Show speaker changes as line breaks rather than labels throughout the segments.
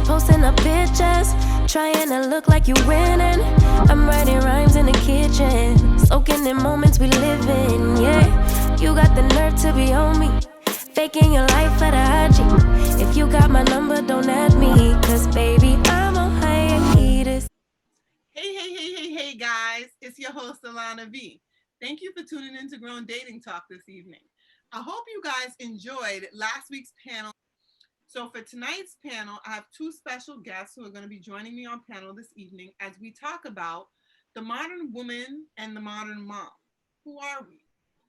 posting up pictures, trying to look like you winning. I'm writing rhymes in the kitchen, soaking in moments we live in. Yeah, you got the nerve to be on me, faking your life for the IG. If you got my number, don't add me, cause baby, I'm on hiatus.
Hey, guys. It's your host, Alona V. Thank you for tuning in to Grown Dating Talk this evening. I hope you guys enjoyed last week's panel. So for tonight's panel, I have two special guests who are going to be joining me on panel this evening as we talk about the modern woman and the modern mom. Who are we?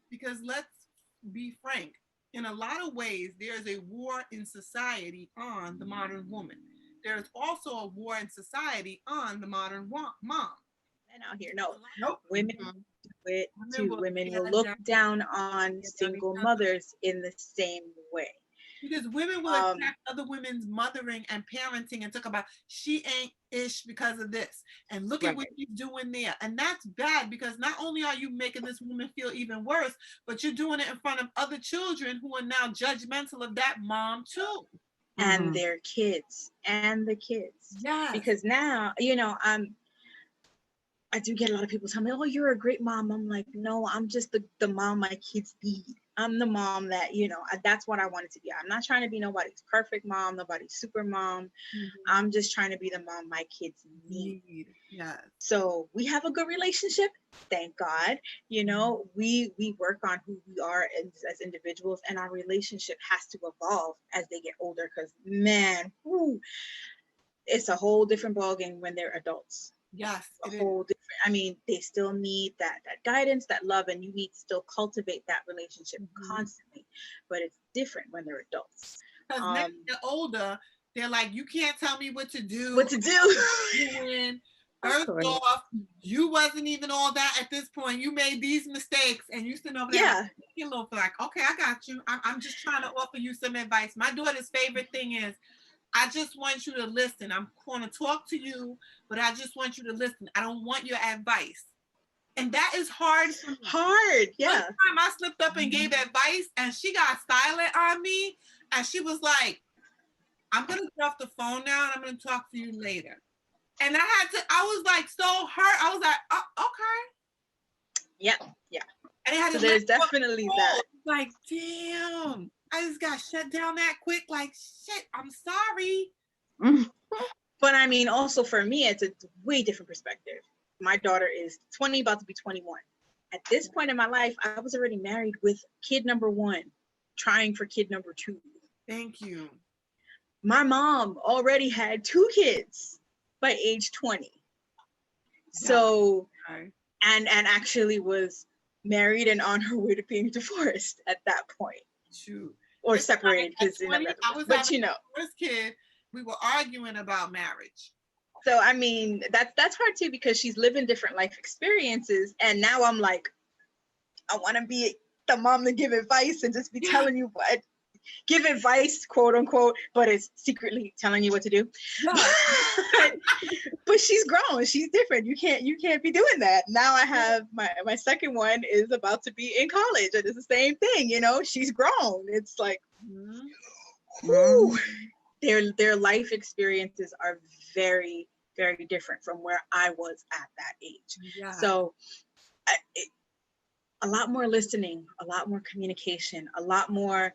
Because let's be frank, in a lot of ways, there is a war in society on the modern woman. There is also a war in society on the modern mom.
Men out here, no,
Nope.
women do it too. Women will
yeah,
look down on single mothers in the same way.
Because women will attack other women's mothering and parenting and talk about she ain't ish because of this. And look at what she's doing there. And that's bad because not only are you making this woman feel even worse, but you're doing it in front of other children who are now judgmental of that mom too.
And their kids. And the kids.
Yeah.
Because now, I do get a lot of people tell me, oh, you're a great mom. I'm like, no, I'm just the mom my kids need. I'm the mom that, that's what I wanted to be. I'm not trying to be nobody's perfect mom, nobody's super mom. I'm just trying to be the mom my kids need.
Yeah.
So we have a good relationship. Thank God. We work on who we are as individuals, and our relationship has to evolve as they get older because, man, it's a whole different ballgame when they're adults.
Yes,
a whole different. They still need that guidance, that love, and you need to still cultivate that relationship constantly. But it's different when they're adults.
Because when they're older, they're like, you can't tell me what to do. First off, you wasn't even all that at this point. You made these mistakes, and you sitting over there like, okay, I got you. I'm just trying to offer you some advice. My daughter's favorite thing is, I just want you to listen. I'm going to talk to you, but I just want you to listen. I don't want your advice. And that is hard for me.
Hard, yeah.
One time I slipped up and gave advice, and she got silent on me, and she was like, I'm going to get off the phone now, and I'm going to talk to you later. And I was like so hurt. I was like, oh, okay.
Yeah.
And
so there's definitely that.
Like, damn. I just got shut down that quick. Like, shit, I'm sorry.
But also for me, it's a way different perspective. My daughter is 20, about to be 21. At this point in my life, I was already married with kid number 1, trying for kid number 2.
Thank you.
My mom already had 2 kids by age 20. So, and actually was married and on her way to being divorced at that point.
Shoot.
Or separated because
first kid, we were arguing about marriage.
So that's hard too because she's living different life experiences, and now I'm like, I want to be the mom to give advice and just be telling you what, give advice, quote unquote, but it's secretly telling you what to do. But she's grown, she's different. You can't be doing that. Now I have my second one is about to be in college, and it's the same thing. She's grown. It's like, their life experiences are very, very different from where I was at that age. Yeah. So a lot more listening, a lot more communication, a lot more.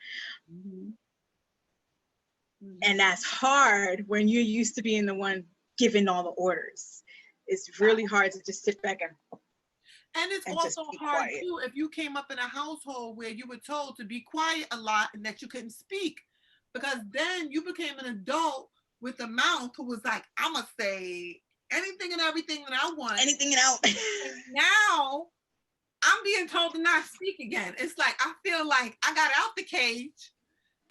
And that's hard when you're used to being the one giving all the orders. It's really hard to just sit back
and it's also hard too if you came up in a household where you were told to be quiet a lot and that you couldn't speak, because then you became an adult with a mouth who was like, I'm gonna say anything and everything that I want.
Anything and out.
And now I'm being told to not speak again. It's like I feel like I got out the cage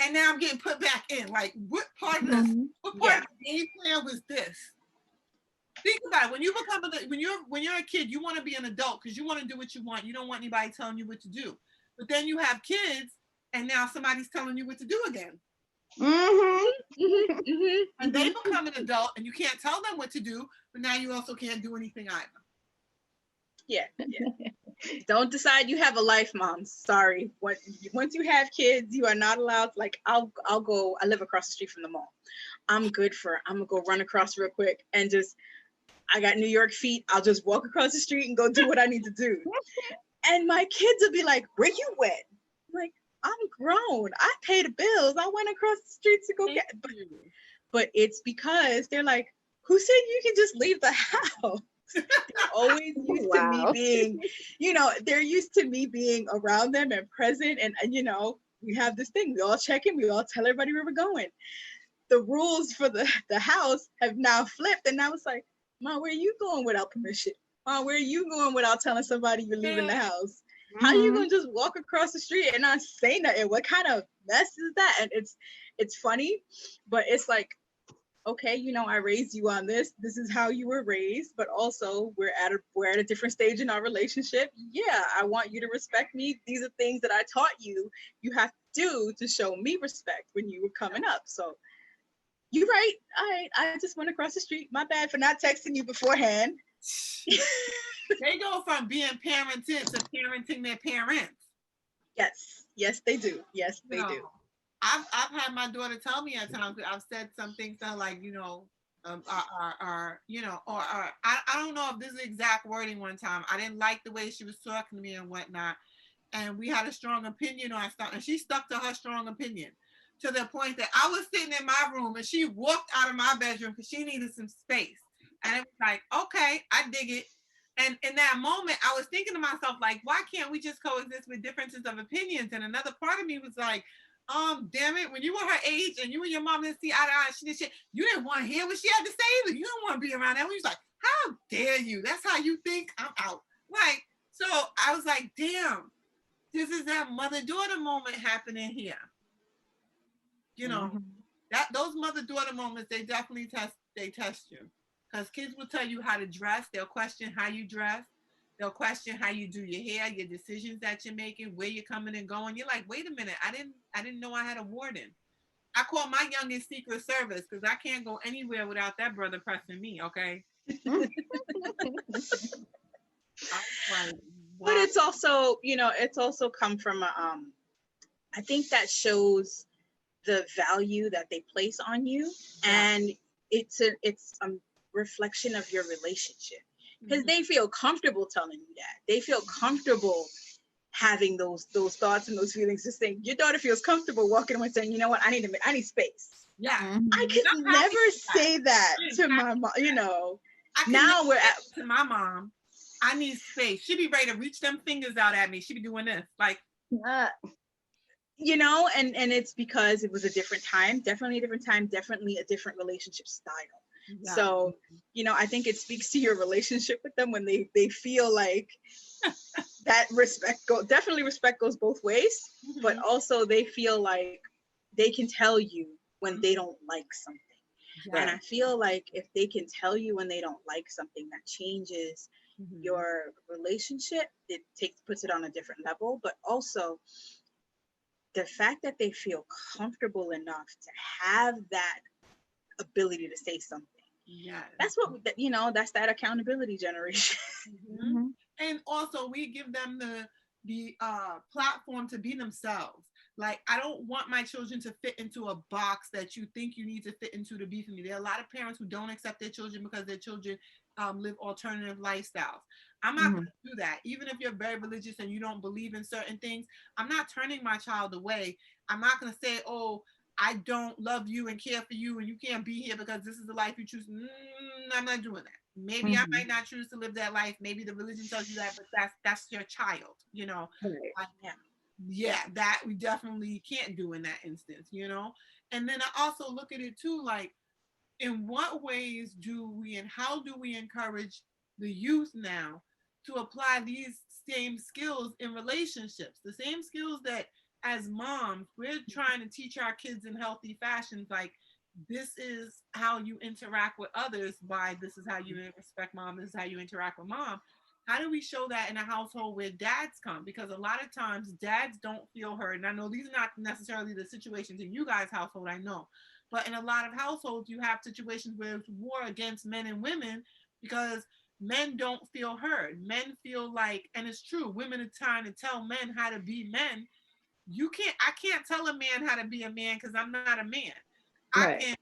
and now I'm getting put back in. Like, what part of this? What part of the game plan was this? Think about it. When you become when you're a kid, you want to be an adult because you want to do what you want. You don't want anybody telling you what to do. But then you have kids, and now somebody's telling you what to do again. And they become an adult, and you can't tell them what to do. But now you also can't do anything either.
Yeah, yeah. Don't decide you have a life, moms. Sorry. Once you have kids, you are not allowed. Like, I'll go. I live across the street from the mall. I'm gonna go run across real quick and just. I got New York feet. I'll just walk across the street and go do what I need to do. And my kids will be like, "Where you went?" I'm like, I'm grown. I pay the bills. I went across the street to go get. But it's because they're like, "Who said you can just leave the house?" They're always used to me being, they're used to me being around them and present. And we have this thing. We all check in. We all tell everybody where we're going. The rules for the house have now flipped. And now it's like, Mom, where are you going without permission? Mom, where are you going without telling somebody you're leaving the house? How are you going to just walk across the street and not say nothing? What kind of mess is that? And it's funny, but it's like, okay, I raised you on this. This is how you were raised, but also we're at a different stage in our relationship. Yeah, I want you to respect me. These are things that I taught you. You have to do to show me respect when you were coming up. So you're right. I just went across the street. My bad for not texting you beforehand.
They go from being parented to parenting their parents.
Yes, they do. Yes, they do.
I've had my daughter tell me at times. I've said some things that like, I don't know if this is the exact wording one time. I didn't like the way she was talking to me and whatnot. And we had a strong opinion on stuff. And she stuck to her strong opinion to the point that I was sitting in my room and she walked out of my bedroom because she needed some space. And it was like, okay, I dig it. And in that moment, I was thinking to myself, like, why can't we just coexist with differences of opinions? And another part of me was like, damn it, when you were her age and you and your mom didn't see eye to eye, she did shit, you didn't want to hear what she had to say. You don't want to be around that. We was like, how dare you? That's how you think? I'm out. Like, so I was like, damn, this is that mother-daughter moment happening here. That those mother-daughter moments, they definitely test you. Because kids will tell you how to dress. They'll question how you dress. They'll question how you do your hair, your decisions that you're making, where you're coming and going. You're like, wait a minute, I didn't know I had a warden. I call my youngest Secret Service because I can't go anywhere without that brother pressing me, okay?
But it's also, it's also come from I think that shows the value that they place on you, and it's a reflection of your relationship. Because they feel comfortable telling you that. They feel comfortable having those thoughts and those feelings. Just saying, your daughter feels comfortable walking away saying, you know what, I need space.
Yeah.
I could never say that to my mom, Now we're at
to my mom, I need space. She'd be ready to reach them fingers out at me. She'd be doing this. Like,
and it's because it was a different time, definitely a different relationship style. Yeah. So, I think it speaks to your relationship with them when they feel like that respect goes both ways, but also they feel like they can tell you when they don't like something. Yeah. And I feel like if they can tell you when they don't like something, that changes your relationship. It puts it on a different level, but also the fact that they feel comfortable enough to have that ability to say something. Yeah, that's what that's that accountability generation.
And also we give them the platform to be themselves. Like, I don't want my children to fit into a box that you think you need to fit into to be for me. There are a lot of parents who don't accept their children because their children live alternative lifestyles. I'm not going to do that. Even if you're very religious and you don't believe in certain things, I'm not turning my child away. I'm not going to say, oh, I don't love you and care for you and you can't be here because this is the life you choose. I'm not doing that. Maybe I might not choose to live that life. Maybe the religion tells you that, but that's your child,
Right.
Yeah, that we definitely can't do in that instance, And then I also look at it too, like, in what ways do we and how do we encourage the youth now to apply these same skills in relationships? The same skills that as moms, we're trying to teach our kids in healthy fashions, like, this is how you interact with others, by this is how you respect mom, this is how you interact with mom. How do we show that in a household where dads come? Because a lot of times dads don't feel heard. And I know these are not necessarily the situations in you guys' household, I know. But in a lot of households, you have situations where it's war against men and women because men don't feel heard. Men feel like, and it's true, women are trying to tell men how to be men. I can't tell a man how to be a man because I'm not a man. I
Right.
can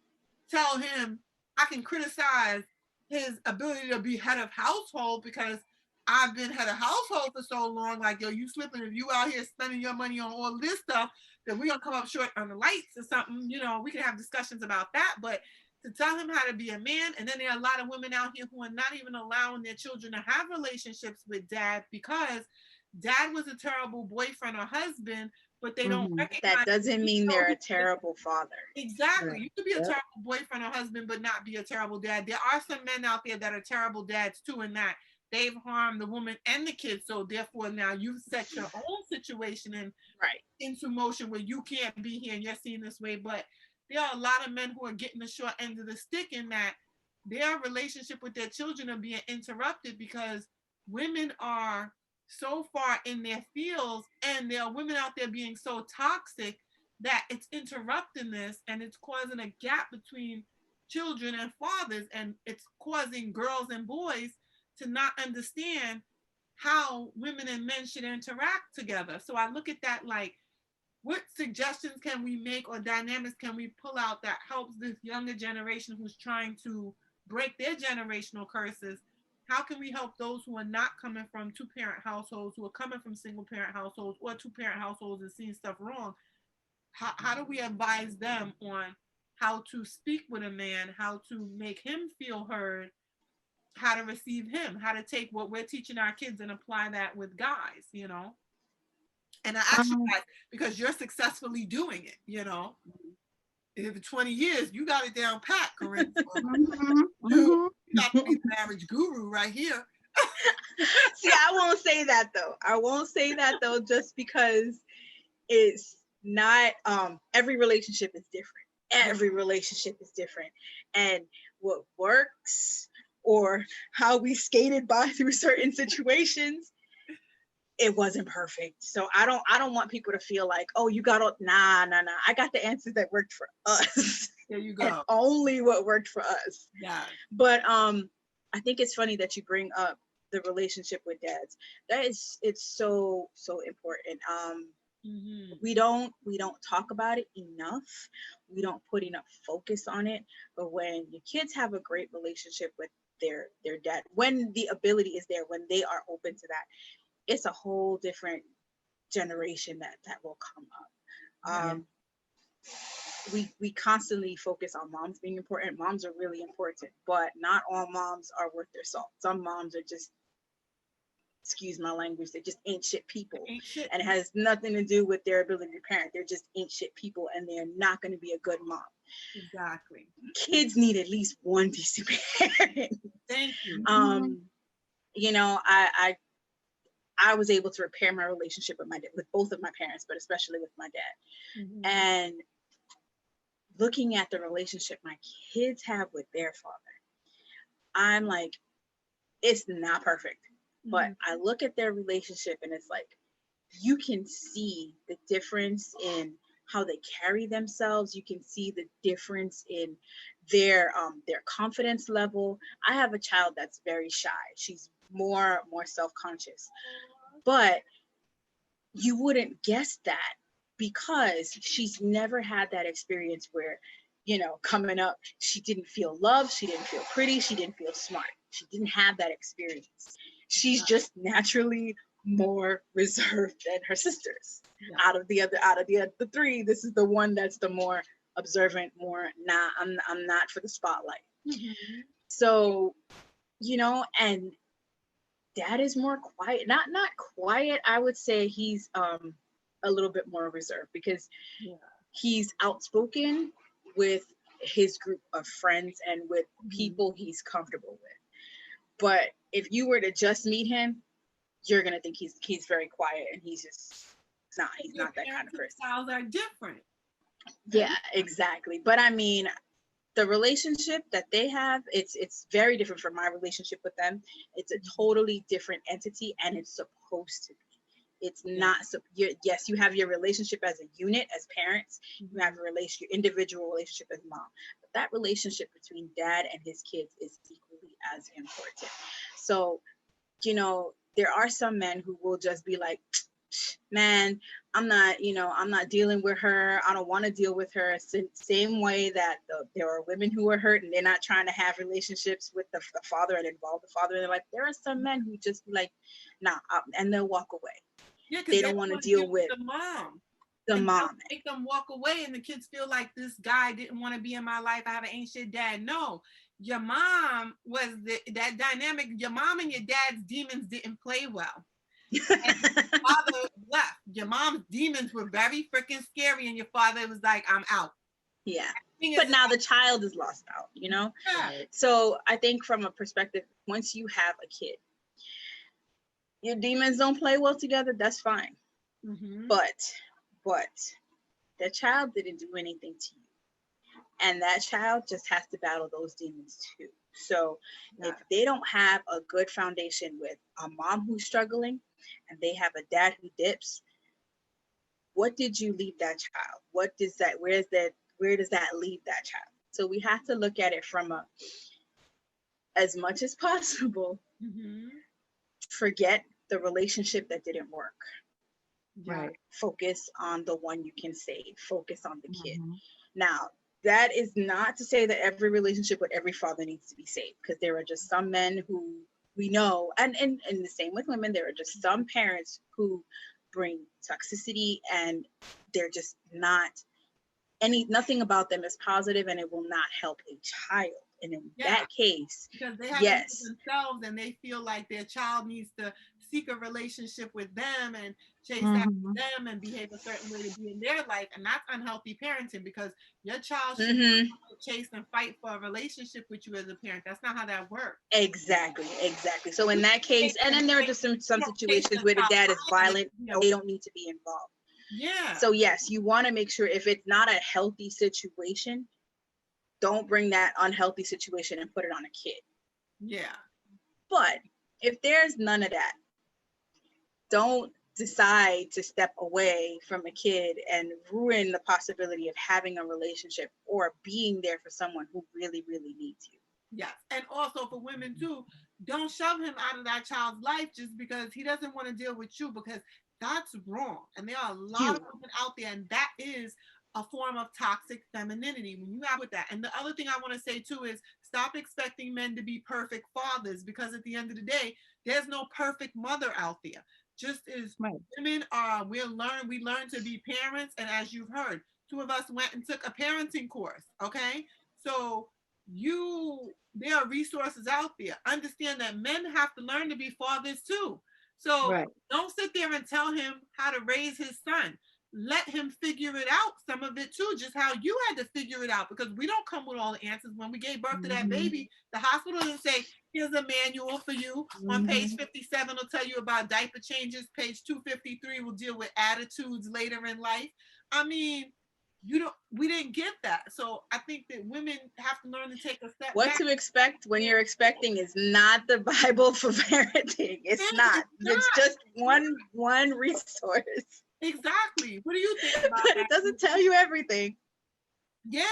tell him, I can criticize his ability to be head of household because I've been head of household for so long. Like, yo, you slipping, if you out here spending your money on all this stuff, then we're gonna come up short on the lights or something. You know, we can have discussions about that. But to tell him how to be a man, and then there are a lot of women out here who are not even allowing their children to have relationships with dad because dad was a terrible boyfriend or husband, but they don't recognize
that doesn't mean they're a terrible father.
Exactly.
Right.
You could be a
Yep.
terrible boyfriend or husband, but not be a terrible dad. There are some men out there that are terrible dads too, and that they've harmed the woman and the kids. So therefore, now you've set your own situation
Right.
into motion where you can't be here and you're seen this way. But there are a lot of men who are getting the short end of the stick in that their relationship with their children are being interrupted because women are so far in their fields, and there are women out there being so toxic that it's interrupting this, and it's causing a gap between children and fathers, and it's causing girls and boys to not understand how women and men should interact together. So I look at that like, what suggestions can we make or dynamics can we pull out that helps this younger generation who's trying to break their generational curses? How can we help those who are not coming from two-parent households, who are coming from single-parent households or two-parent households and seeing stuff wrong? How do we advise them on how to speak with a man, how to make him feel heard, how to receive him, how to take what we're teaching our kids and apply that with guys, you know? And I ask you guys, because you're successfully doing it, you know? In 20 years, you got it down pat, Corinne. You got to be the marriage guru right here.
See, I won't say that though. I won't say that though, just because it's not, every relationship is different. Every relationship is different. And what works or how we skated by through certain situations, it wasn't perfect. So I don't want people to feel like, oh, you got nah. I got the answers that worked for us.
There you go.
And only what worked for us.
Yeah.
But I think it's funny that you bring up the relationship with dads. It's so important. We don't talk about it enough. We don't put enough focus on it. But when your kids have a great relationship with their dad, when the ability is there, when they are open to that, it's a whole different generation that will come up. We constantly focus on moms being important. Moms are really important, but not all moms are worth their salt. Some moms are just, excuse my language, they just ain't shit people. And it has nothing to do with their ability to parent. They're just ain't shit people, and they're not going to be a good mom.
Exactly.
Kids need at least one decent parent.
Thank you.
You know, I was able to repair my relationship with both of my parents, but especially with my dad. And looking at the relationship my kids have with their father, I'm like, it's not perfect. But I look at their relationship and it's like, you can see the difference in how they carry themselves. You can see the difference in their confidence level. I have a child that's very shy. She's more self-conscious. But you wouldn't guess that because she's never had that experience where, you know, coming up, she didn't feel loved, she didn't feel pretty, she didn't feel smart. She didn't have that experience. She's just naturally more reserved than her sisters. Out of the three, this is the one that's the more observant, more I'm not for the spotlight. So, you know, and dad is more quiet, not quiet. I would say he's a little bit more reserved because he's outspoken with his group of friends and with people he's comfortable with. But if you were to just meet him, you're gonna think he's very quiet, and he's not that kind of person.
Styles are different.
Yeah, exactly. But I mean, the relationship that they have, it's very different from my relationship with them. It's a totally different entity, and it's supposed to be. It's not yes, you have your relationship as a unit, as parents. You have your individual relationship as mom. But that relationship between dad and his kids is equally as important. So, there are some men who will just be like, man, I'm not dealing with her. I don't want to deal with her. Same way that there are women who are hurt and they're not trying to have relationships with the father and involve the father in their life. There are some men who just be like, nah, and they'll walk away.
Yeah, because
They
they
don't want to
want to
deal
deal
with
the mom.
the
And
mom.
make them walk away, and the kids feel like this guy didn't want to be in my life. I have an ain't shit dad. No, your mom was that dynamic. Your mom and your dad's demons didn't play well. And your father left. Your mom's demons were very freaking scary, and your father was like, I'm out.
Yeah. But now the child is lost out,
Yeah.
So I think from a perspective, once you have a kid, your demons don't play well together, that's fine.
Mm-hmm.
But the child didn't do anything to you. And that child just has to battle those demons too. So if they don't have a good foundation with a mom who's struggling and they have a dad who dips, what did you leave that child? Where does that leave that child? So we have to look at it from as much as possible, forget the relationship that didn't work.
Right.
Focus on the one you can save. Focus on the kid. Now, that is not to say that every relationship with every father needs to be saved, because there are just some men who we know, and the same with women, there are just some parents who bring toxicity, and they're just nothing about them is positive, and it will not help a child. And in that case,
because they have themselves, and they feel like their child needs to seek a relationship with them and chase after them and behave a certain way to be in their life, and that's unhealthy parenting, because your child should chase and fight for a relationship with you as a parent. That's not how that works.
Exactly. So in that case, and then there are just some situations where the dad is violent, they don't need to be involved.
Yeah.
So yes, you want to make sure if it's not a healthy situation, don't bring that unhealthy situation and put it on a kid.
Yeah.
But if there's none of that, don't decide to step away from a kid and ruin the possibility of having a relationship or being there for someone who really, really needs you.
Yes. And also for women too, don't shove him out of that child's life just because he doesn't want to deal with you, because that's wrong. And there are a lot of women out there, and that is a form of toxic femininity when you have with that. And the other thing I want to say too is stop expecting men to be perfect fathers, because at the end of the day, there's no perfect mother out there. Just as women are, we learn to be parents. And as you've heard, two of us went and took a parenting course. Okay. So there are resources out there. Understand that men have to learn to be fathers too. So don't sit there and tell him how to raise his son. Let him figure it out, some of it too, just how you had to figure it out, because we don't come with all the answers. When we gave birth to that baby, the hospital didn't say, here's a manual for you. On page 57 will tell you about diaper changes. Page 253 will deal with attitudes later in life. I mean, we didn't get that. So I think that women have to learn to take a step back.
To expect when you're expecting is not the Bible for parenting. It's not. It's just one resource.
Exactly. What do you think about
that?
It
doesn't tell you everything.
Yeah,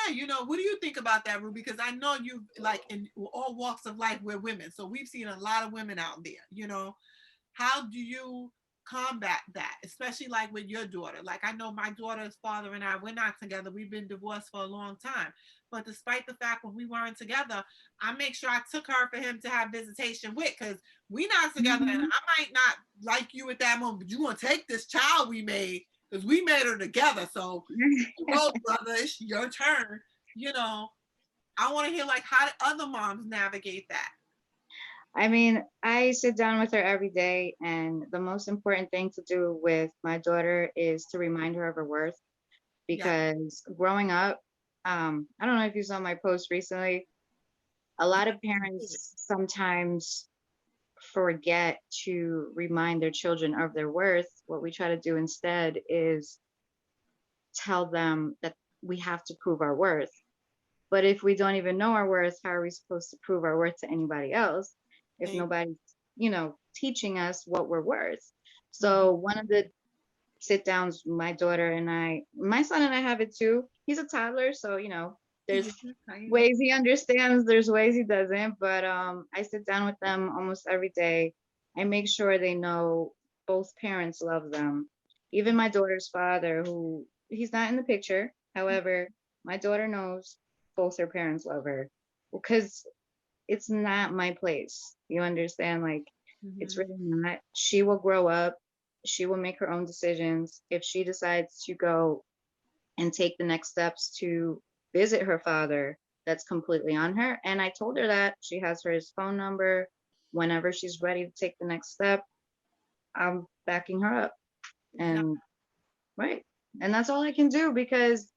what do you think about that, Rue? Because I know you, like, in all walks of life, we're women. So we've seen a lot of women out there, How do you combat that, especially like with your daughter? Like, I know my daughter's father and I, we're not together. We've been divorced for a long time. But despite the fact when we weren't together, I make sure I took her for him to have visitation with, because we not together, and I might not like you at that moment, but you're going to take this child we made, because we made her together. So, go, brother, it's your turn. I want to hear, like, how do other moms navigate that?
I mean, I sit down with her every day, and the most important thing to do with my daughter is to remind her of her worth, because growing up, I don't know if you saw my post recently, a lot of parents sometimes forget to remind their children of their worth. What we try to do instead is tell them that we have to prove our worth. But if we don't even know our worth, how are we supposed to prove our worth to anybody else if nobody's, teaching us what we're worth? So one of the sit downs, my daughter and my son and I have it too. He's a toddler, so, There's
How you doing?
ways he understands, there's ways he doesn't, but I sit down with them almost every day. I make sure they know both parents love them. Even my daughter's father, who he's not in the picture. However, my daughter knows both her parents love her because it's not my place. You understand? Like, it's
Mm-hmm.
really not. She will grow up. She will make her own decisions. If she decides to go and take the next steps to visit her father, that's completely on her. And I told her that she has his phone number. Whenever she's ready to take the next step, I'm backing her up.
Exactly.
And right. And that's all I can do because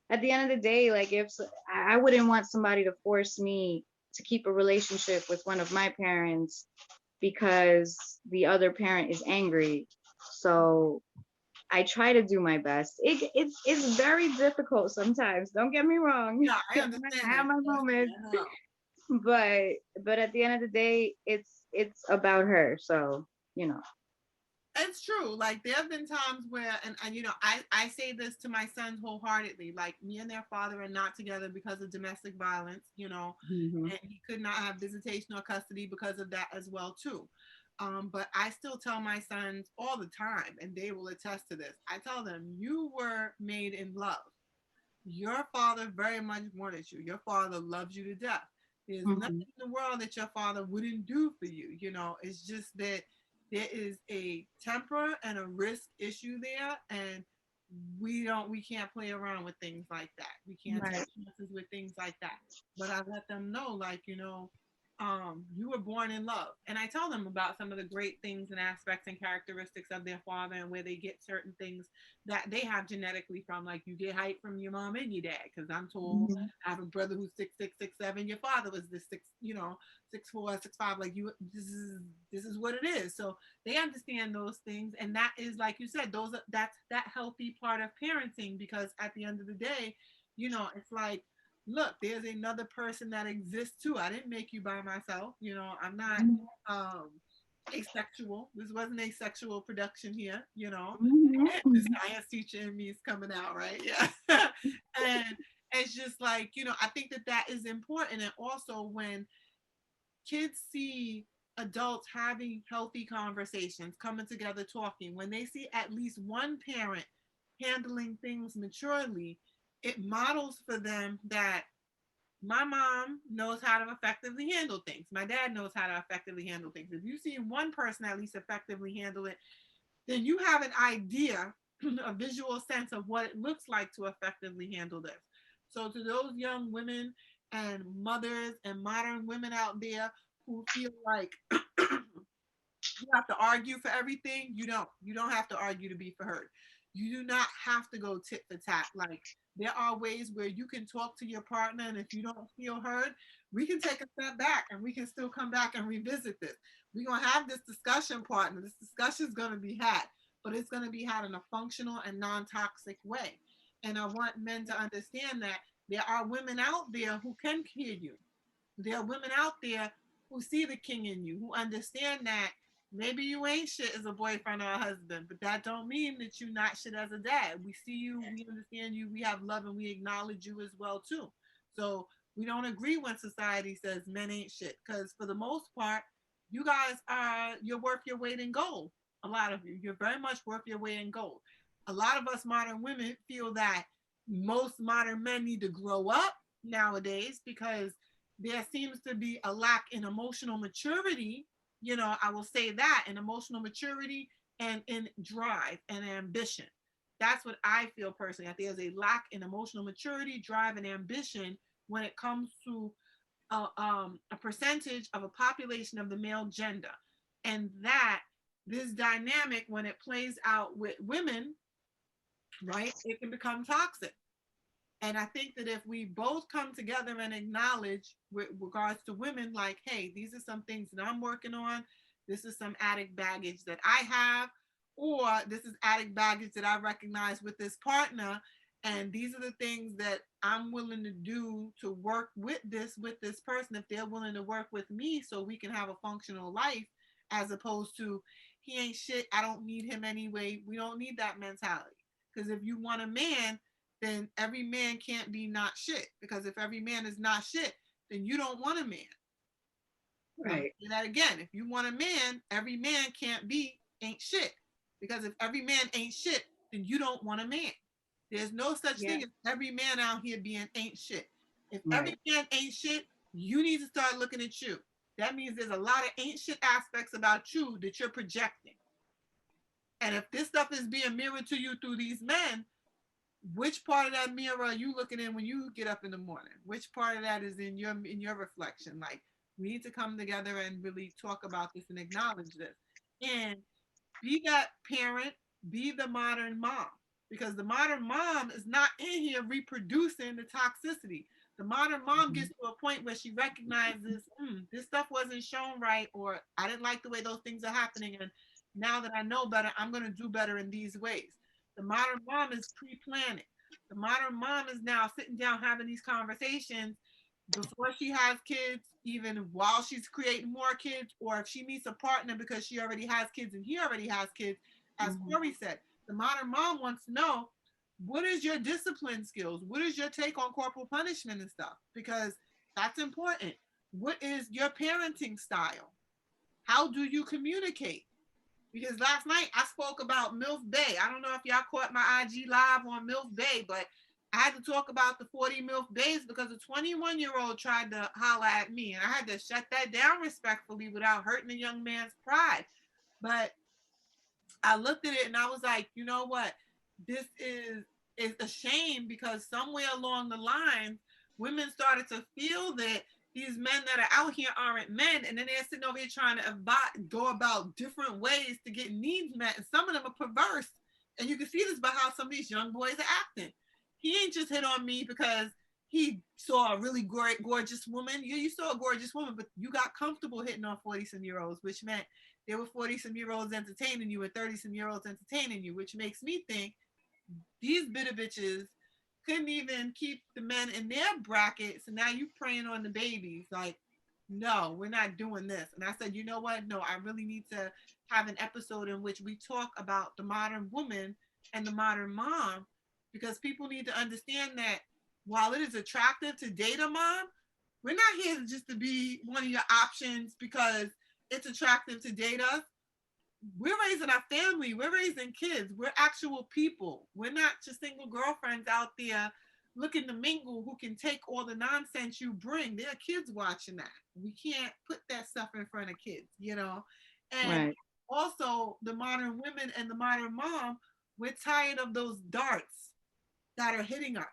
at the end of the day, like if I wouldn't want somebody to force me to keep a relationship with one of my parents because the other parent is angry. So I try to do my best. It's very difficult sometimes. Don't get me wrong.
Yeah, I
I
understand
have
that.
my
Trust me,
moments,
I know.
but at the end of the day, it's about her. So you know.
It's true. Like there have been times where, and you know, I say this to my sons wholeheartedly. Like me and their father are not together because of domestic violence. You know,
Hmm.
and he could not have visitation or custody because of that as well too. But I still tell my sons all the time, and they will attest to this. I tell them, you were made in love. Your father very much wanted you. Your father loves you to death. There's
Hmm.
nothing in the world that your father wouldn't do for you. You know, it's just that there is a temper and a risk issue there, and we can't play around with things like that. We can't take
Right.
chances with things like that. But I let them know, like, you know, you were born in love. And I tell them about some of the great things and aspects and characteristics of their father and where they get certain things that they have genetically from. Like you get height from your mom and your dad. Because I'm told
Hmm.
I have a brother who's 6'6", 6'7". Your father was this 6, you know, 6'4", 6'5". Like you, this is what it is. So they understand those things, and that is like you said, that's that healthy part of parenting. Because at the end of the day, you know, it's like, look, there's another person that exists too. I didn't make you by myself. You know, I'm not um asexual. This wasn't a sexual production here, you know. The
Hmm.
science teacher in me is coming out, right? Yeah. And it's just like, you know, I think that that is important. And also when kids see adults having healthy conversations, coming together, talking, when they see at least one parent handling things maturely, it models for them that my mom knows how to effectively handle things. My dad knows how to effectively handle things. If you see one person at least effectively handle it, then you have an idea, a visual sense of what it looks like to effectively handle this. So, to those young women and mothers and modern women out there who feel like you have to argue for everything, you don't. You don't have to argue to be for heard. You do not have to go tit for tat. Like there are ways where you can talk to your partner, and if you don't feel heard, we can take a step back and we can still come back and revisit this. We're gonna have this discussion, partner. This discussion is gonna be had, but it's gonna be had in a functional and non-toxic way. And I want men to understand that there are women out there who can hear you. There are women out there who see the king in you, who understand that maybe you ain't shit as a boyfriend or a husband, but that don't mean that you not shit as a dad. We see you, we understand you, we have love, and we acknowledge you as well too. So we don't agree when society says men ain't shit, because for the most part, you guys you're worth your weight in gold. A lot of you, you're very much worth your weight in gold. A lot of us modern women feel that most modern men need to grow up nowadays because there seems to be a lack in emotional maturity. You know, I will say that in emotional maturity and in drive and ambition. That's what I feel personally. That there's a lack in emotional maturity, drive, and ambition when it comes to a percentage of a population of the male gender. And that this dynamic, when it plays out with women, right, it can become toxic. And I think that if we both come together and acknowledge with regards to women, like, hey, these are some things that I'm working on. This is some added baggage that I have, or this is added baggage that I recognize with this partner. And these are the things that I'm willing to do to work with this person if they're willing to work with me so we can have a functional life, as opposed to he ain't shit. I don't need him anyway. We don't need that mentality. Because if you want a man, then every man can't be not shit. Because if every man is not shit, then you don't want a man.
Right.
Say that again. If you want a man, every man can't be ain't shit. Because if every man ain't shit, then you don't want a man. There's no such thing as every man out here being ain't shit. If every man ain't shit, you need to start looking at you. That means there's a lot of ain't shit aspects about you that you're projecting. And if this stuff is being mirrored to you through these men, which part of that mirror are you looking in when you get up in the morning? Which part of that is in your reflection? Like, we need to come together and really talk about this and acknowledge this. And be that parent, be the modern mom. Because the modern mom is not in here reproducing the toxicity. The modern mom gets to a point where she recognizes, this stuff wasn't shown right, or I didn't like the way those things are happening. And now that I know better, I'm going to do better in these ways. The modern mom is pre-planning. The modern mom is now sitting down having these conversations before she has kids, even while she's creating more kids, or if she meets a partner because she already has kids and he already has kids. As Corey said, the modern mom wants to know, what is your discipline skills? What is your take on corporal punishment and stuff? Because that's important. What is your parenting style? How do you communicate? Because last night I spoke about MILF Bay. I don't know if y'all caught my IG live on MILF Bay, but I had to talk about the 40 MILF Bays because a 21-year-old tried to holler at me, and I had to shut that down respectfully without hurting a young man's pride. But I looked at it and I was like, you know what? This is a shame, because somewhere along the line, women started to feel that these men that are out here aren't men, and then they're sitting over here trying to go about different ways to get needs met, and some of them are perverse. And you can see this by how some of these young boys are acting. He ain't just hit on me because he saw a really great, gorgeous woman. You saw a gorgeous woman, but you got comfortable hitting on 40-some-year-olds, which meant there were 40-some-year-olds entertaining you and 30-some-year-olds entertaining you, which makes me think these bitter bitches couldn't even keep the men in their bracket. So now you preying on the babies. Like, no, we're not doing this. And I said, you know what? No, I really need to have an episode in which we talk about the modern woman and the modern mom, because people need to understand that while it is attractive to date a mom, we're not here just to be one of your options because it's attractive to date us. We're raising our family. We're raising kids. We're actual people. We're not just single girlfriends out there looking to mingle who can take all the nonsense you bring. There are kids watching that. We can't put that stuff in front of kids, you know? And also the modern women and the modern mom, we're tired of those darts that are hitting us.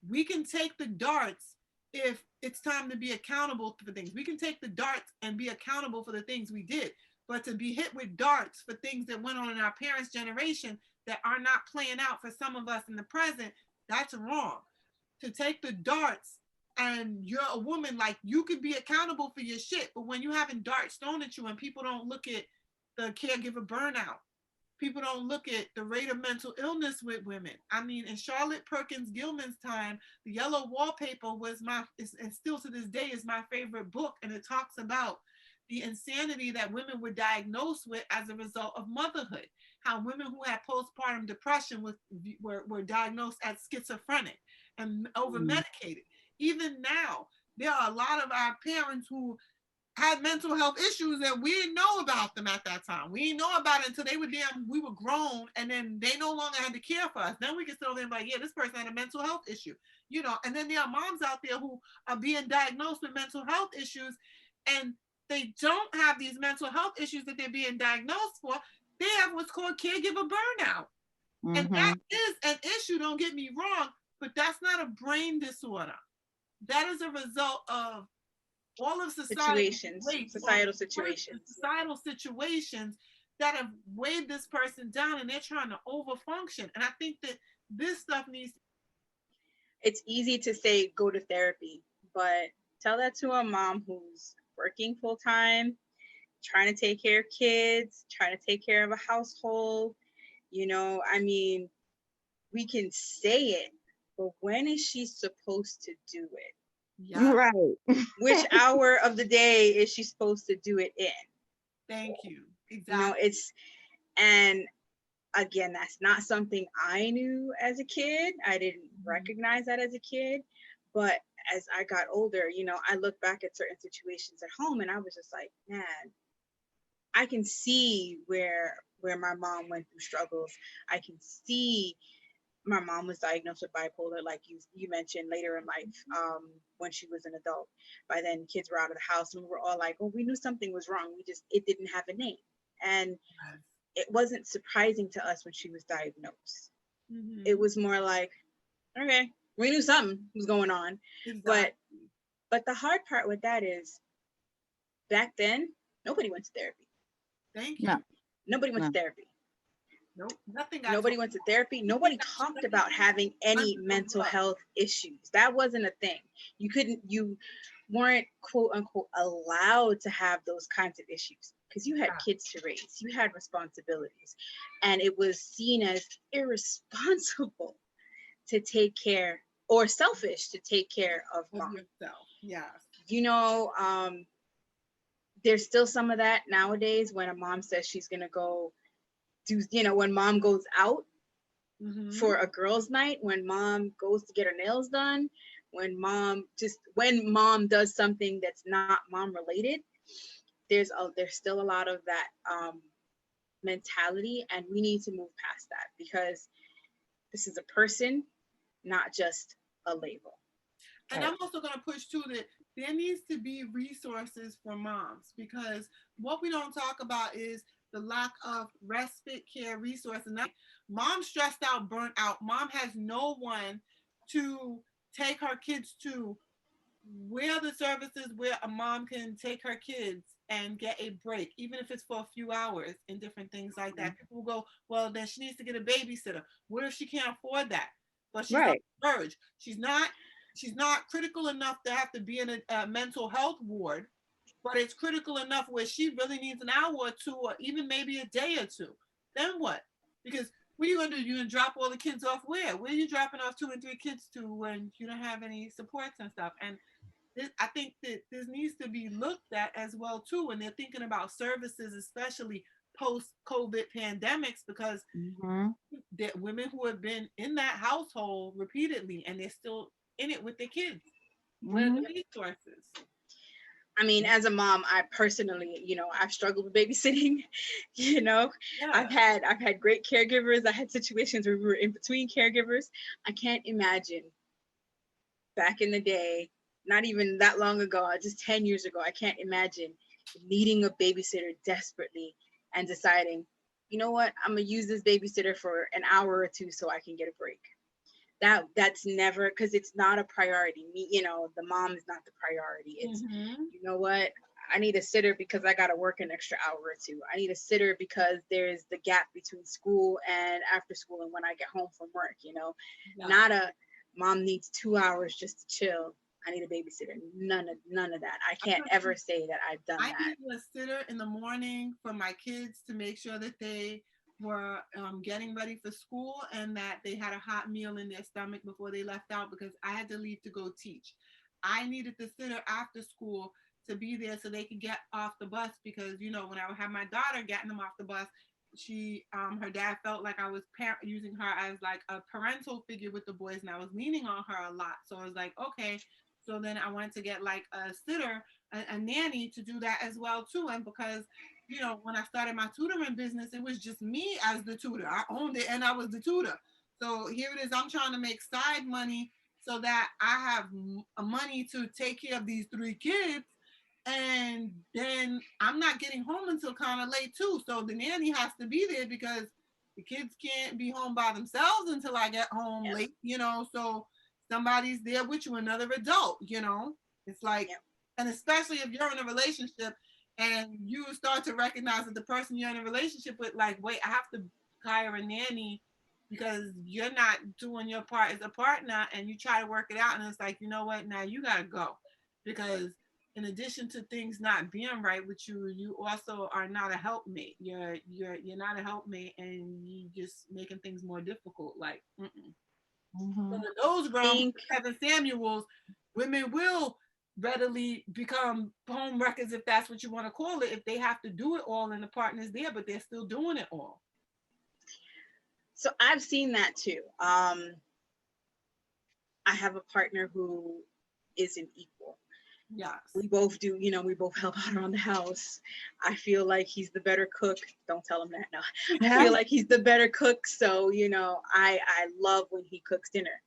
We can take the darts if it's time to be accountable for things. We can take the darts and be accountable for the things we did. But to be hit with darts for things that went on in our parents' generation that are not playing out for some of us in the present, that's wrong. To take the darts, and you're a woman, like, you could be accountable for your shit, but when you're having darts thrown at you and people don't look at the caregiver burnout, people don't look at the rate of mental illness with women. I mean, in Charlotte Perkins Gilman's time, The Yellow Wallpaper was and still to this day is my favorite book, and it talks about the insanity that women were diagnosed with as a result of motherhood. How women who had postpartum depression were diagnosed as schizophrenic and over-medicated. Even now, there are a lot of our parents who had mental health issues and we didn't know about them at that time. We didn't know about it until we were grown, and then they no longer had to care for us. Then we can sit over there and be like, yeah, this person had a mental health issue, you know. And then there are moms out there who are being diagnosed with mental health issues, and they don't have these mental health issues that they're being diagnosed for. They have what's called caregiver burnout. And that is an issue, don't get me wrong, but that's not a brain disorder. That is a result of all of societal situations that have weighed this person down, and they're trying to overfunction. And I think that this stuff needs.
It's easy to say go to therapy, but tell that to a mom who's working full time, trying to take care of kids, trying to take care of a household. You know, I mean, we can say it, but when is she supposed to do it?
Yeah.
Right.
Which hour of the day is she supposed to do it in?
Thank you. Exactly.
You know, and Again, that's not something I knew as a kid. I didn't recognize that as a kid. But as I got older, I look back at certain situations at home and I was just like, man, I can see where my mom went through struggles. I can see my mom was diagnosed with bipolar, like you mentioned, later in life, when she was an adult. By then, kids were out of the house, and we were all like, "Oh, we knew something was wrong. It didn't have a name," and it wasn't surprising to us when she was diagnosed.
Mm-hmm.
It was more like, okay, we knew something was going on,
Exactly.
but the hard part with that is, back then, nobody went to therapy.
Thank you.
No.
Nobody went
No.
to therapy.
Nope. Nothing.
Nobody went to therapy. Nobody talked about having any mental health issues. That wasn't a thing. You weren't, quote unquote, allowed to have those kinds of issues because you had kids to raise, you had responsibilities, and it was seen as irresponsible to take care, or selfish to take care of mom.
Yourself. Yes.
There's still some of that nowadays when a mom says she's gonna go do, when mom goes out for a girls' night, when mom goes to get her nails done, when mom does something that's not mom related, there's still a lot of that mentality, and we need to move past that because this is a person, not just a label.
And I'm also going to push too that there needs to be resources for moms, because what we don't talk about is the lack of respite care resources. Mom stressed out, burnt out. Mom has no one to take her kids to. Where are the services where a mom can take her kids and get a break, even if it's for a few hours, and different things like that? People go, well, then she needs to get a babysitter. What if she can't afford that? But she's on the verge. She's not critical enough to have to be in a mental health ward, but it's critical enough where she really needs an hour or two, or even maybe a day or two. Then what? Because what are you going to do? You're going to drop all the kids off where? Where are you dropping off 2 and 3 kids to when you don't have any supports and stuff? And I think that this needs to be looked at as well too when they're thinking about services, especially post-COVID pandemics, because there are women who have been in that household repeatedly and they're still in it with their kids. Where are the resources?
I mean, as a mom, I personally, I've struggled with babysitting. I've had great caregivers. I had situations where we were in between caregivers. I can't imagine back in the day, not even that long ago, just 10 years ago, I can't imagine needing a babysitter desperately and deciding, you know what, I'm gonna use this babysitter for an hour or two so I can get a break. That's never, because it's not a priority. The mom is not the priority. It's, you know what, I need a sitter because I gotta work an extra hour or two. I need a sitter because there's the gap between school and after school and when I get home from work, not a mom needs 2 hours just to chill. I need a babysitter. None of that. I can't ever say that I've done that.
I need a sitter in the morning for my kids to make sure that they were getting ready for school and that they had a hot meal in their stomach before they left out, because I had to leave to go teach. I needed the sitter after school to be there so they could get off the bus, because when I would have my daughter getting them off the bus, her dad felt like I was using her as like a parental figure with the boys, and I was leaning on her a lot. So I was like, okay. So then I wanted to get like a sitter, a nanny to do that as well too. And because when I started my tutoring business, it was just me as the tutor. I owned it and I was the tutor. So here it is. I'm trying to make side money so that I have money to take care of these 3 kids. And then I'm not getting home until kind of late too. So the nanny has to be there because the kids can't be home by themselves until I get home late, so somebody's there with you, another adult, it's like, and especially if you're in a relationship and you start to recognize that the person you're in a relationship with, like, wait, I have to hire a nanny because you're not doing your part as a partner, and you try to work it out, and it's like, you know what, now you gotta go, because in addition to things not being right with you, you also are not a helpmate. You're not a helpmate, and you just making things more difficult. Like, So in those grounds, Kevin Samuels, women will readily become home wreckers, if that's what you want to call it, if they have to do it all and the partner's there, but they're still doing it all.
So I've seen that too. I have a partner who is an equal.
Yes.
We both do, we both help out around the house. I feel like he's the better cook. Don't tell him that. No, I feel like he's the better cook. So, I love when he cooks dinner.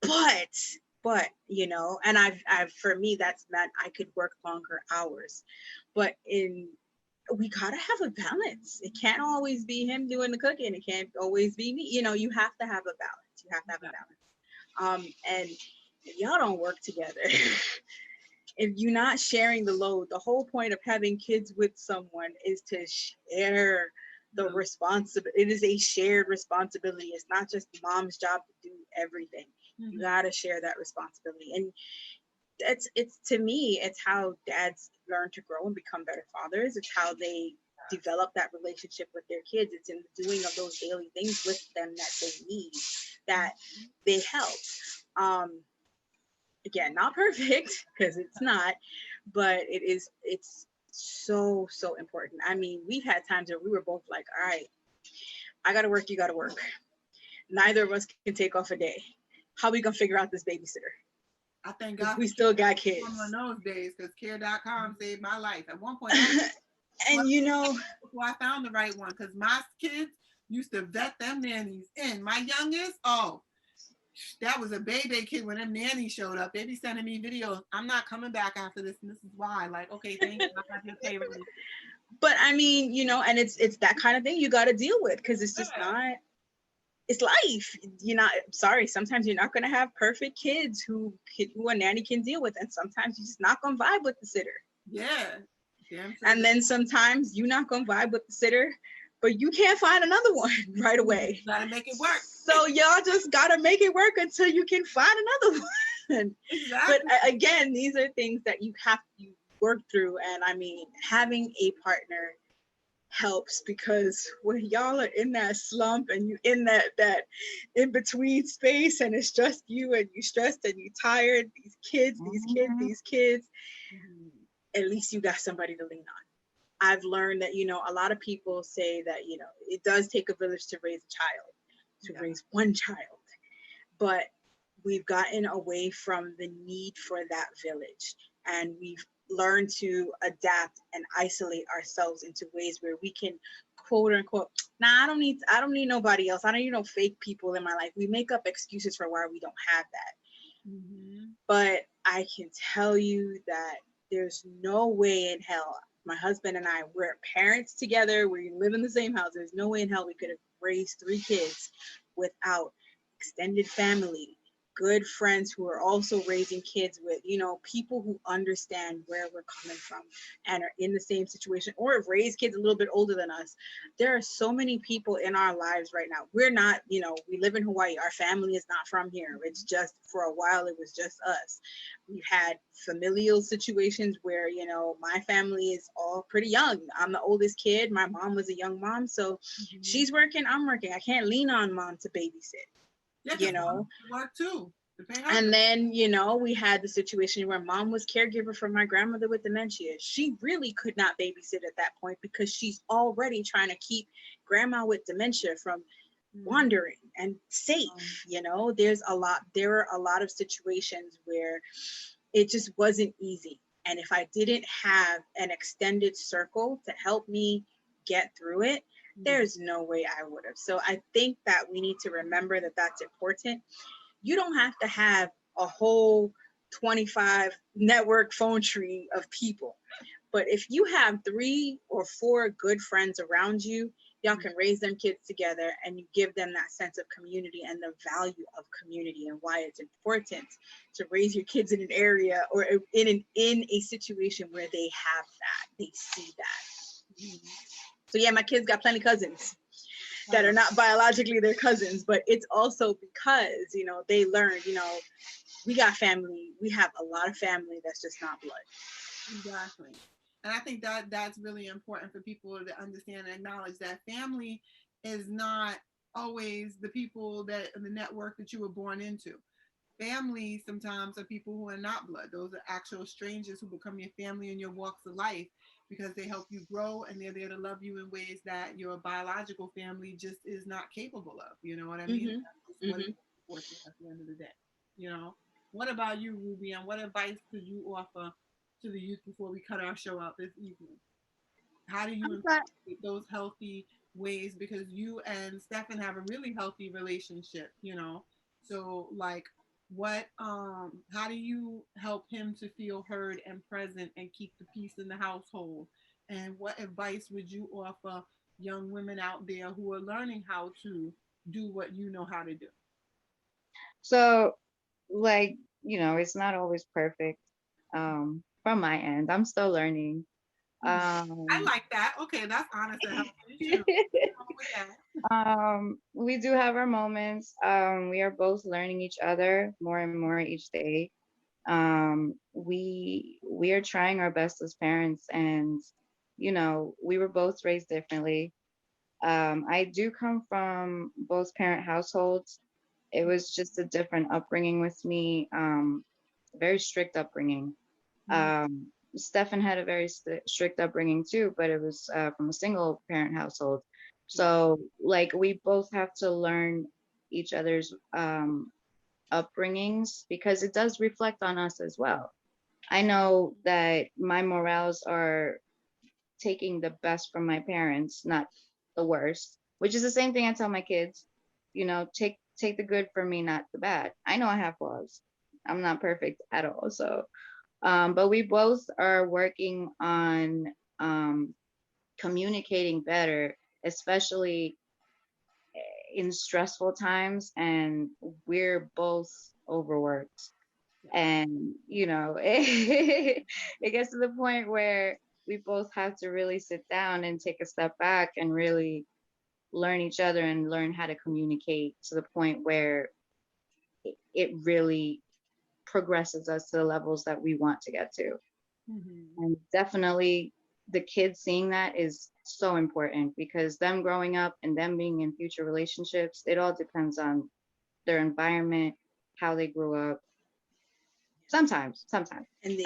But, and I've for me, that's meant I could work longer hours. But we gotta have a balance. It can't always be him doing the cooking. It can't always be me. You have to have a balance. You have to have a balance. And y'all don't work together. If you're not sharing the load, the whole point of having kids with someone is to share the responsibility. It is a shared responsibility. It's not just mom's job to do everything. You gotta share that responsibility. And it's to me, it's how dads learn to grow and become better fathers. It's how they develop that relationship with their kids. It's in the doing of those daily things with them that they need, that they help. Again, not perfect, because it's not, but it's so important. I mean, we've had times where we were both like, all right, I gotta work, you gotta work. Neither of us can take off a day. How are we gonna figure out this babysitter?
I thank God
we still got kids.
On those days, because care.com saved my life. At one point,
and
before I found the right one, because my kids used to vet them nannies in. My youngest, that was a baby kid when them nannies showed up. They be sending me videos. I'm not coming back after this, and this is why. Like, okay, thank you. I have your favor.
But I mean, and it's that kind of thing you got to deal with, because it's just not. It's life. Sorry, sometimes you're not going to have perfect kids who a nanny can deal with, and sometimes you're just not going to vibe with the sitter.
Yeah.
And then sometimes you're not going to vibe with the sitter, but you can't find another one right away.
You gotta make it work.
So y'all just gotta make it work until you can find another one. Exactly. But again, these are things that you have to work through. And I mean, having a partner helps, because when y'all are in that slump and you in that in between space, and it's just you and you stressed and you tired, these kids, at least you got somebody to lean on. I've learned that, a lot of people say that, it does take a village to raise a child, raise one child, but we've gotten away from the need for that village, and we've learned to adapt and isolate ourselves into ways where we can, quote unquote, I don't need nobody else. I don't need no fake people in my life. We make up excuses for why we don't have that. But I can tell you that there's no way in hell. My husband and I, we're parents together. We live in the same house. There's no way in hell we could have raised 3 kids without extended family, good friends who are also raising kids with, people who understand where we're coming from and are in the same situation, or have raised kids a little bit older than us. There are so many people in our lives right now. We're not, we live in Hawaii. Our family is not from here. It's just, for a while, it was just us. We've had familial situations where, my family is all pretty young. I'm the oldest kid. My mom was a young mom. So she's working, I'm working. I can't lean on mom to babysit.
Work too.
And then, we had the situation where mom was caregiver for my grandmother with dementia. She really could not babysit at that point, because she's already trying to keep grandma with dementia from wandering and safe. There are a lot of situations where it just wasn't easy. And if I didn't have an extended circle to help me get through it, there's no way I would have. So I think that we need to remember that that's important. You don't have to have a whole 25 network phone tree of people. But if you have 3 or 4 good friends around you, y'all can raise them kids together, and you give them that sense of community and the value of community, and why it's important to raise your kids in an area or in a situation where they have that, they see that. So yeah, my kids got plenty of cousins that are not biologically their cousins, but it's also because, they learned, we got family. We have a lot of family that's just not blood.
Exactly. And I think that that's really important for people to understand and acknowledge that family is not always the people that the network that you were born into. family sometimes are people who are not blood. Those are actual strangers who become your family in your walks of life because they help you grow and they're there to love you in ways that your biological family just is not capable of. You know what I mean?
Mm-hmm.
That's just what it
Mm-hmm.
is, unfortunately, at the end of the day. You know? What about you, Ruby? And what advice could you offer to the youth before we cut our show out this evening? How do you
I'm glad.
incorporate those healthy ways? Because you and Stefan have a really healthy relationship, you know. So like what how do you help him to feel heard and present and keep the peace in the household? And what advice would you offer young women out there who are learning how to do what you know how to do?
So, like, it's not always perfect from my end. I'm still learning.
Mhm. I
Um,
like that. Okay, that's honest and healthy too. Wrong with that.
we do have our moments. We are both learning each other more and more each day. We are trying our best as parents, and we were both raised differently. I do come from both parent households. It was just a different upbringing with me, very strict upbringing.
Mhm.
Stefan had a very strict upbringing too, but it was from a single parent household.
Yeah.
So, like, we both have to learn each other's upbringings because it does reflect on us as well. I know that my morals are taking the best from my parents, not the worst, which is the same thing I tell my kids. Take the good from me, not the bad. I know I have flaws. I'm not perfect at all. So, but we both are working on communicating better, especially in stressful times, and we're both overworked. And it gets to the point where we both have to really sit down and take a step back and really learn each other and learn how to communicate to the point where it really progresses us to the levels that we want to get to.
Mhm.
And definitely the kids seeing that is so important because them growing up and them being in future relationships, it all depends on their environment, how they grew up. Sometimes.
And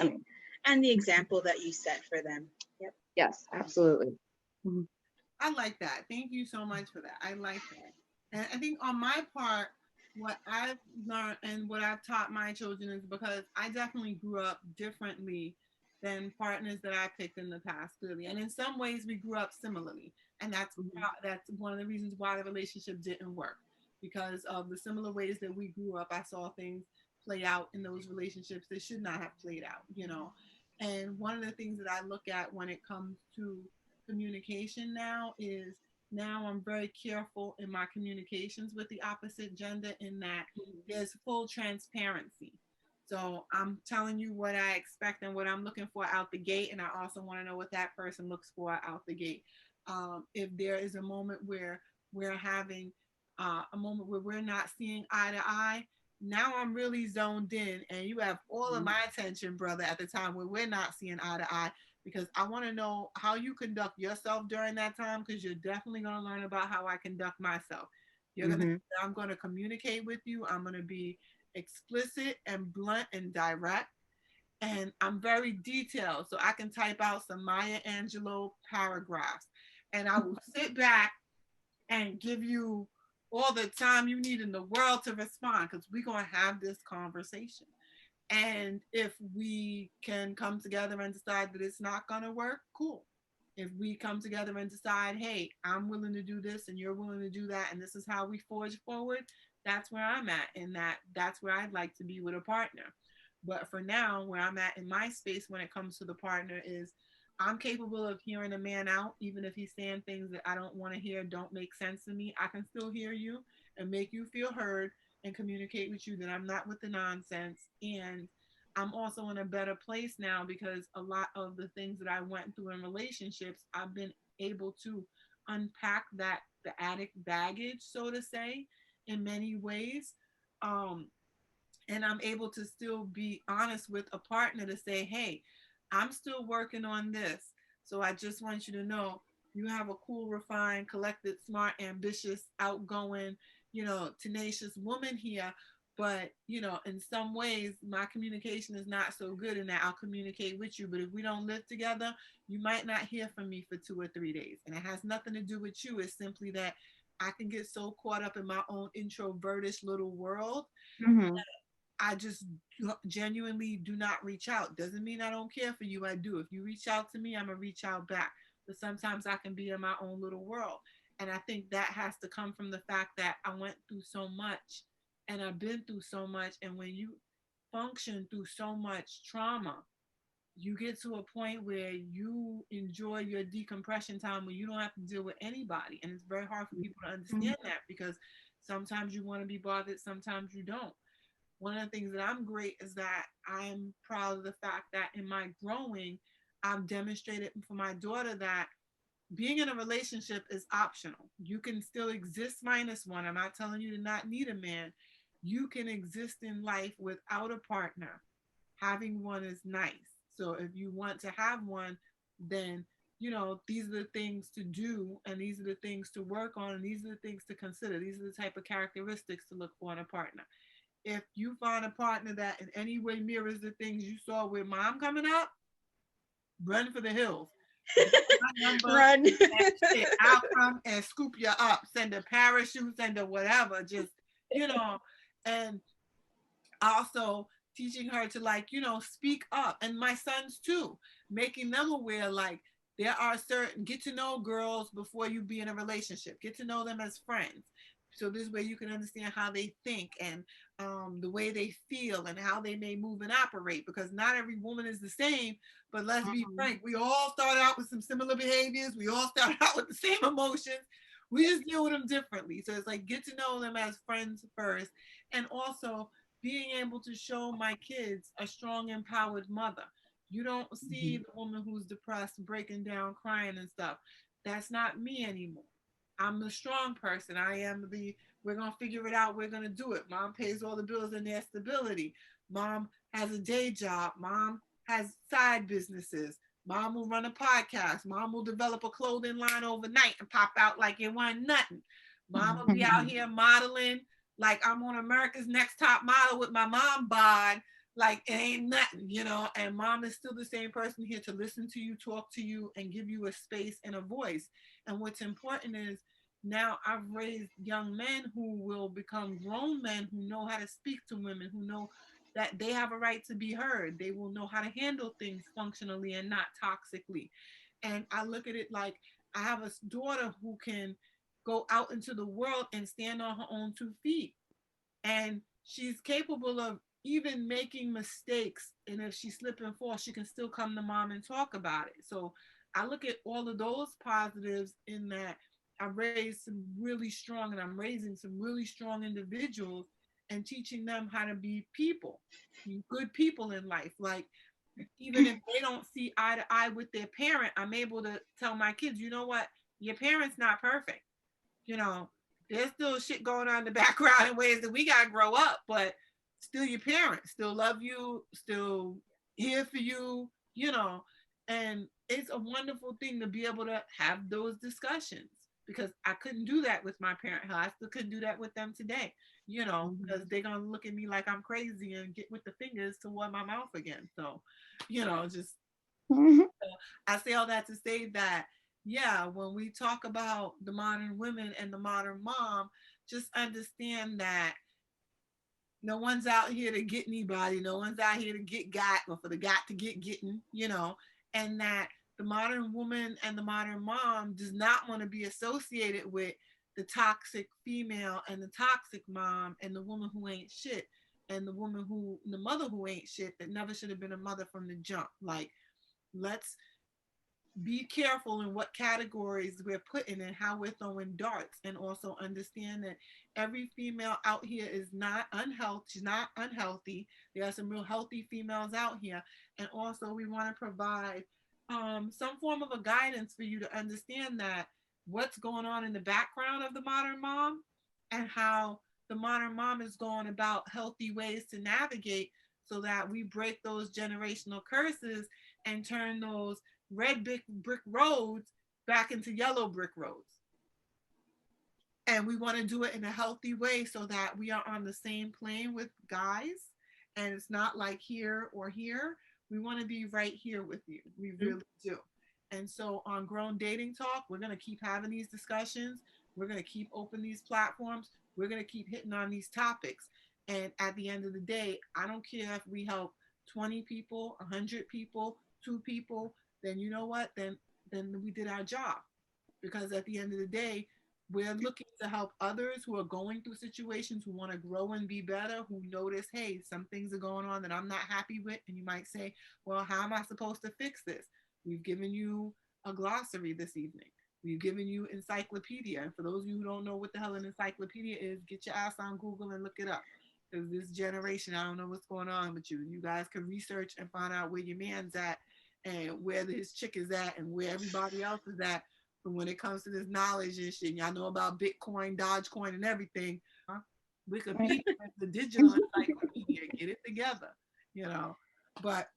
I
the
mean,
example that you set for them. Yep.
yes, absolutely. Mhm.
I like that. Thank you so much for that. I like that. And I think on my part, what I've learned and what I've taught my children is because I definitely grew up differently than partners that I picked in the past, clearly. And in some ways, we grew up similarly, and
Mhm.
that's one of the reasons why the relationship didn't work because of the similar ways that we grew up. I saw things play out in those relationships that should not have played out, you know. And one of the things that I look at when it comes to communication now is now I'm very careful in my communications with the opposite gender in that there's full transparency. So I'm telling you what I expect and what I'm looking for out the gate, and I also want to know what that person looks for out the gate. If there is a moment where we're having a moment where we're not seeing eye to eye, now I'm really zoned in, and you have all of
Mhm.
my attention, brother, at the time where we're not seeing eye to eye because I want to know how you conduct yourself during that time because you're definitely going to learn about how I conduct myself. You're going to
Mhm.
I'm going to communicate with you. I'm going to be explicit and blunt and direct and I'm very detailed so I can type out some Maya Angelou paragraphs and I will sit back and give you all the time you need in the world to respond because we're going to have this conversation. And if we can come together and decide that it's not going to work, cool. If we come together and decide, hey, I'm willing to do this and you're willing to do that, and this is how we forge forward, that's where I'm at. And that's where I'd like to be with a partner. But for now, where I'm at in my space when it comes to the partner is I'm capable of hearing a man out, even if he's saying things that I don't want to hear, don't make sense to me. I can still hear you and make you feel heard and communicate with you that I'm not with the nonsense. And I'm also in a better place now because a lot of the things that I went through in relationships, I've been able to unpack the addict baggage, so to say, in many ways. Um, and I'm able to still be honest with a partner to say, hey, I'm still working on this. So I just want you to know you have a cool, refined, collected, smart, ambitious, outgoing, tenacious woman here. But, in some ways, my communication is not so good in that I'll communicate with you. But if we don't live together, you might not hear from me for 2 or 3 days. And it has nothing to do with you. It's simply that I can get so caught up in my own introvertish little world.
Hmm.
I just genuinely do not reach out. Doesn't mean I don't care for you. I do. If you reach out to me, I'm going to reach out back. But sometimes I can be in my own little world. And I think that has to come from the fact that I went through so much and I've been through so much. And when you function through so much trauma, you get to a point where you enjoy your decompression time when you don't have to deal with anybody. And it's very hard for people to understand that because sometimes you want to be bothered, sometimes you don't. One of the things that I'm great is that I'm proud of the fact that in my growing, I've demonstrated for my daughter that being in a relationship is optional. You can still exist minus one. I'm not telling you to not need a man. You can exist in life without a partner. Having one is nice. So if you want to have one, then these are the things to do, and these are the things to work on, and these are the things to consider. These are the type of characteristics to look for in a partner. If you find a partner that in any way mirrors the things you saw with mom coming up, run for the hills. My number
Run.
and shit, I'll come and scoop you up, send a parachute, send a whatever, just, and also teaching her to speak up. And my sons too, making them aware, like, there are certain get to know girls before you be in a relationship, get to know them as friends, so this way you can understand how they think and the way they feel and how they may move and operate, because not every woman is the same. But let's be frank, we all start out with some similar behaviors, we all start out with the same emotions, we just deal with them differently. So it's like, get to know them as friends first. And also being able to show my kids a strong, empowered mother. You don't see the woman who's depressed, breaking down, crying and stuff. That's not me anymore. I'm the strong person. We're going to figure it out. We're going to do it. Mom pays all the bills and their stability. Mom has a day job. Mom has side businesses. Mom will run a podcast. Mom will develop a clothing line overnight and pop out like it wasn't nothing. Mom will be out here modeling like I'm on America's Next Top Model with my mom bod, like it ain't nothing. And mom is still the same person here to listen to you, talk to you, and give you a space and a voice. And what's important is now I've raised young men who will become grown men who know how to speak to women, who know that they have a right to be heard. They will know how to handle things functionally and not toxically. And I look at it like I have a daughter who can go out into the world and stand on her own 2 feet. And she's capable of even making mistakes. And if she slip and fall, she can still come to mom and talk about it. So I look at all of those positives in that I raised some really strong, and I'm raising some really strong individuals and teaching them how to be people, good people in life. Like, even if they don't see eye to eye with their parent, I'm able to tell my kids, you know what? Your parent's not perfect. You know, there's still shit going on in the background in ways that we got to grow up, but still your parents still love you, still here for you. And it's a wonderful thing to be able to have those discussions, because I couldn't do that with my parent. Hell, I still couldn't do that with them today, because they're going to look at me like I'm crazy and get with the fingers toward my mouth again. So, just I say all that to say that, yeah, when we talk about the modern women and the modern mom, just understand that no one's out here to get anybody. No one's out here to get got, or for the got to get getting, and that the modern woman and the modern mom does not want to be associated with the toxic female and the toxic mom and the woman who ain't shit and the mother who ain't shit, that never should have been a mother from the jump. Like, let's be careful in what categories we're putting and how we're throwing darts, and also understand that every female out here is not unhealthy. She's not unhealthy. There are some real healthy females out here. And also we want to provide some form of a guidance for you to understand that what's going on in the background of the modern mom, and how the modern mom is going about healthy ways to navigate, so that we break those generational curses and turn those red brick roads back into yellow brick roads. And we want to do it in a healthy way so that we are on the same plane with guys. And it's not like here or here. We want to be right here with you. We really do. And so on Grown Dating Talk, we're going to keep having these discussions. We're going to keep open these platforms. We're going to keep hitting on these topics. And at the end of the day, I don't care if we help 20 people, 100 people, 2 people, then you know what? Then we did our job. Because at the end of the day, we're looking to help others who are going through situations, who want to grow and be better, who notice, hey, some things are going on that I'm not happy with. And you might say, well, how am I supposed to fix this? We've given you a glossary this evening. We've given you encyclopedia. And for those of you who don't know what the hell an encyclopedia is, get your ass on Google and look it up. Because this generation, I don't know what's going on with you. You guys can research and find out where your man's at and where his chick is at and where everybody else is at. But when it comes to this knowledge and shit, y'all know about Bitcoin, Dogecoin, and everything. Wikipedia is the digital encyclopedia. Get it together, you know. But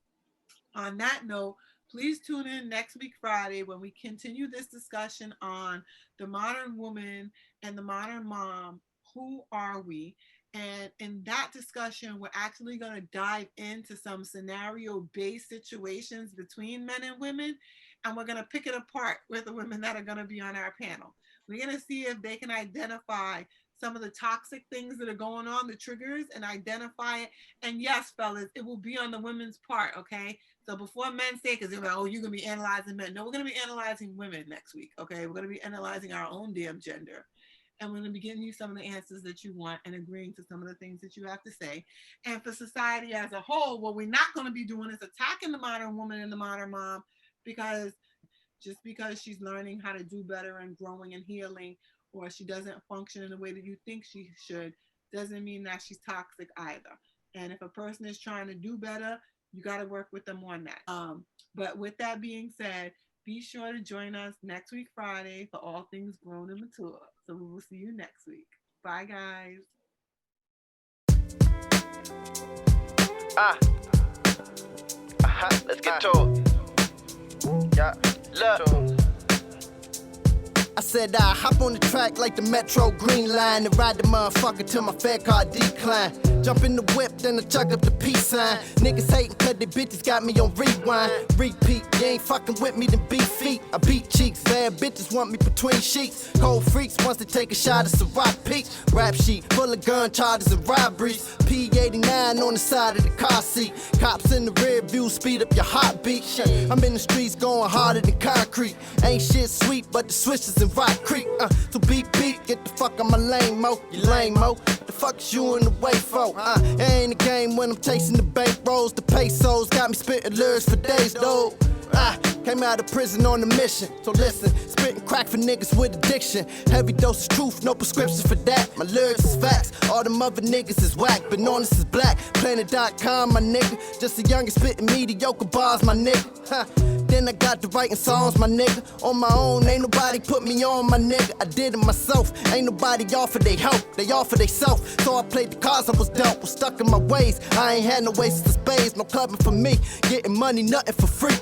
on that note, please tune in next week, Friday, when we continue this discussion on the modern woman and the modern mom. Who are we? And in that discussion, we're actually going to dive into some scenario-based situations between men and women. And we're going to pick it apart with the women that are going to be on our panel. We're going to see if they can identify some of the toxic things that are going on, the triggers, and identify it. And yes, fellas, it will be on the women's part, okay? So before men say, because they're like, oh, you're going to be analyzing men. No, we're going to be analyzing women next week, okay? We're going to be analyzing our own damn gender. And we're going to be giving you some of the answers that you want and agreeing to some of the things that you have to say. And for society as a whole, what we're not going to be doing is attacking the modern woman and the modern mom, because just because she's learning how to do better and growing and healing, or she doesn't function in the way that you think she should, doesn't mean that she's toxic either. And if a person is trying to do better, you got to work with them on that. But with that being said, be sure to join us next week, Friday, for All Things Grown and Mature. So we will see you next week. Bye, guys.
Let's get to it. Yeah, look. I said I hop on the track like the Metro Green Line and ride the motherfucker till my fat car decline. Jump in the whip, then I chuck up the peace sign. Niggas hating cause they bitches got me on rewind. Repeat, you ain't fucking with me, then beat feet. I beat cheeks, bad bitches want me between sheets. Cold freaks once they take a shot, it's a rock peak. Rap sheet, full of gun charges and robberies. P89 on the side of the car seat. Cops in the rear view, speed up your heartbeat. I'm in the streets going harder than concrete. Ain't shit sweet, but the switches in Rock Creek. So beat, get the fuck out my lane, mo. You lame, mo. The fuck is you in the way for? It ain't a game when I'm chasing the bank rolls. The pesos got me spitting lyrics for days, though. Came out of prison on a mission. So listen, spitting crack for niggas with addiction. Heavy dose of truth, no prescription for that. My lyrics is facts, all them other niggas is whack. Been honest is black, planet.com, my nigga. Just the youngest spitting mediocre bars, my nigga. Then I got to writing songs, my nigga. On my own, ain't nobody put me on, my nigga. I did it myself, ain't nobody offer they help. They offer they self, so I played the cards I was dealt. Was stuck in my ways, I ain't had no waste of space. No clubbing for me, getting money, nothing for free.